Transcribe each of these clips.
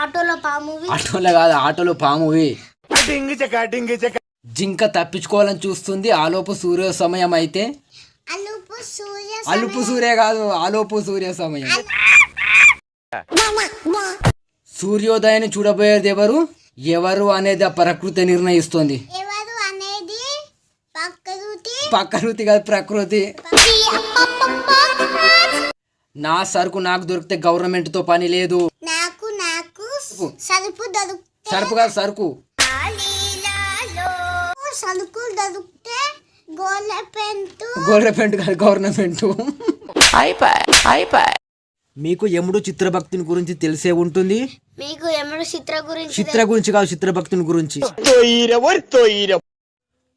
ఆటోలో పాము ఆటోలో కాదు, ఆటోలో పామువి. జింక తప్పించుకోవాలని చూస్తుంది, ఆలోపు సూర్య సమయం అయితే. అలుపు సూర్య కాదు, ఆలోపు సూర్య సమయం. సూర్యోదయాన్ని చూడబోయేది ఎవరు? ఎవరు అనేది ఆ ప్రకృతి నిర్ణయిస్తుంది. ప్రకృతి కాదు, ప్రకృతి. నా సరుకు నాకు దొరికితే గవర్నమెంట్ తో పని లేదు. సరుకు కాదు, సరుకు. గవర్నమెంట్ కాదు, గవర్నమెంట్. మీకు యముడు చిత్రభక్తిని గురించి తెలిసే ఉంటుంది. మీకు యముడు చిత్ర గురించి కాదు, చిత్రభక్తిని గురించి.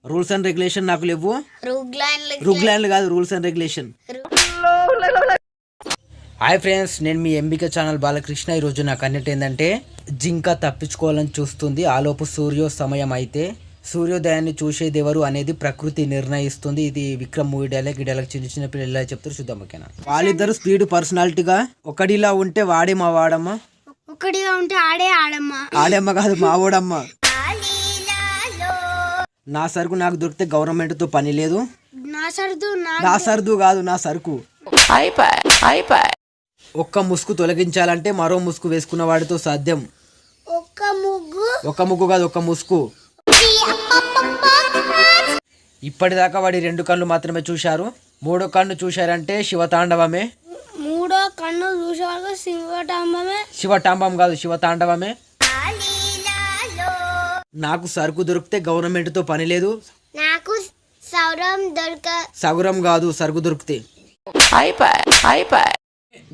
రూల్స్ అండ్ రెగ్యులేషన్ నాకు లేవు. రుగ్లాండ్లు కాదు, rules and regulation. Hi friends, నేను మీ ఎంబిక ఛానల్ బాలకృష్ణ. ఈరోజు నాకు అన్నట్టు ఏంటంటే, జింక తప్పించుకోవాలని చూస్తుంది, ఆలోపు సూర్యో సమయం అయితే. సూర్యోదయాన్ని చూసేది ఎవరు అనేది ప్రకృతి నిర్ణయిస్తుంది. ఇది విక్రమ్ మూవీ డైలాగ్. ఈ డైలాగ్ చిన్న చిన్న పిల్లలు ఎలా చెప్తారు చూద్దాం. ఓకేనా? వాళ్ళిద్దరు స్పీడ్ పర్సనాలిటీగా ఒకడిలా ఉంటే వాడే మా వాడమ్మ, ఒకడిగా ఉంటే ఆడే ఆడమ్మ. ఆడమ్మ కాదు, మా ఓడమ్మ. నా సరుకు నాకు దొరికితే గవర్నమెంట్ తో పని లేదు. నా సర్దు కాదు, నా సరుకు. ఒక్క ముసుగు తొలగించాలంటే మరో ముసుగు వేసుకున్న వాడితో సాధ్యం. ఒక్క ముగ్గు కాదు, ఒక్క ముసుగు. ఇప్పటిదాకా వాడి 2 కళ్ళు మాత్రమే చూశారు. 3వ కన్ను చూశారంటే శివతాండవమే. 3వ కన్ను చూసారు శివతాండవమే. శివతాంబం కాదు, శివతాండవమే. నాకు సరుకు దొరికితే గవర్నమెంట్ తో పని లేదు. నాకు సగురం కాదు, సరుకు దొరికితే.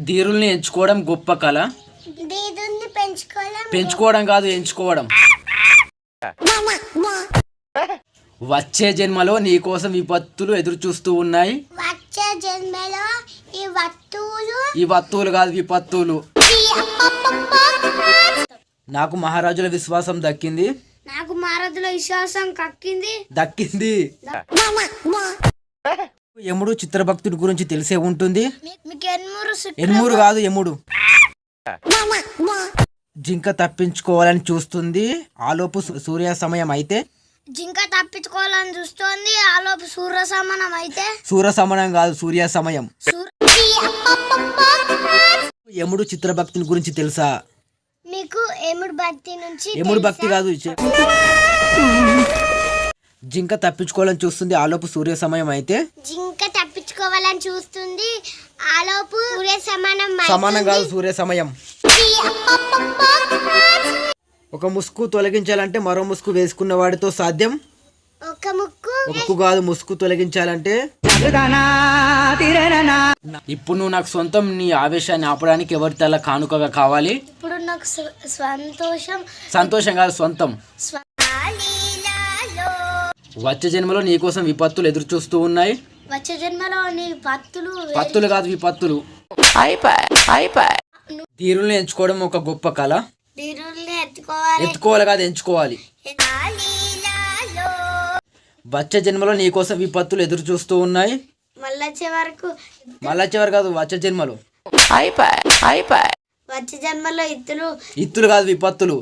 ధీరుల్ని ఎంచుకోవడం గొప్ప కళ. పెంచుకోవడం కాదు, ఎంచుకోవడం. వచ్చే జన్మలో నీ కోసం విపత్తులు ఎదురు చూస్తూ ఉన్నాయి. వచ్చే జన్మలో ఈ వత్తువులు కాదు, విపత్తులు. నాకు మహారాజుల విశ్వాసం దక్కింది. నాకు మహారాజుల విశ్వాసం దక్కింది. యముడు చిత్రభక్తుడి గురించి తెలిసే ఉంటుంది. ఎన్మూరు కాదు, యముడు. జింక తప్పించుకోవాలని చూస్తుంది, ఆలోపు సూర్య సమయం అయితే. జింక తప్పించుకోవాలని చూస్తుంది, ఆలోపు సూర్య సమయం అయితే. సూర్య సమయం కాదు, సూర్య సమయం. యముడు చిత్రభక్తిని గురించి తెలుసా? మీకు యముడు భక్తి నుంచి. యముడు భక్తి కాదు. జింక తప్పించుకోవాలని చూస్తుంది, ఆలోపు సూర్య సమయం అయితే. జింక తప్పించుకోవాలని చూస్తుంది, ఆలోపు సూర్య సమానం కాదు, సూర్య సమయం. ఒక ముసుగు తొలగించాలంటే మరో ముసుగు వేసుకున్న వాడితో సాధ్యం. ముక్కు కాదు, ముసుగు తొలగించాలంటే. ఇప్పుడు నువ్వు నాకు సొంతం. నీ ఆవేశాన్ని ఆపడానికి ఎవరి తల కానుకగా కావాలి? ఇప్పుడు నాకు సంతోషం కాదు, సొంతం. వచ్చే జన్మలో నీ కోసం విపత్తులు ఎదురు చూస్తూ ఉన్నాయి. వచ్చే జన్మలో నీ పత్తులు కాదు, విపత్తులు. ధీరుల్ని ఎంచుకోవడం ఒక గొప్ప కళ. ఎత్తుకోవాలి కాదు, ఎంచుకోవాలి. వచ్చే జన్మలో నీ కోసం విపత్తులు ఎదురు చూస్తూ ఉన్నాయి. మళ్ళా చివరకు కాదు, వచ్చే జన్మలో. వచ్చే జన్మలో ఇత్తులు కాదు, విపత్తులు.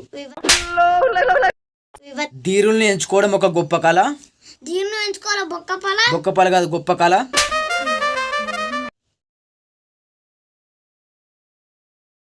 ధీరుల్ని ఎంచుకోవడం ఒక గొప్ప కళ. బొక్క కాదు, గొప్ప కళ.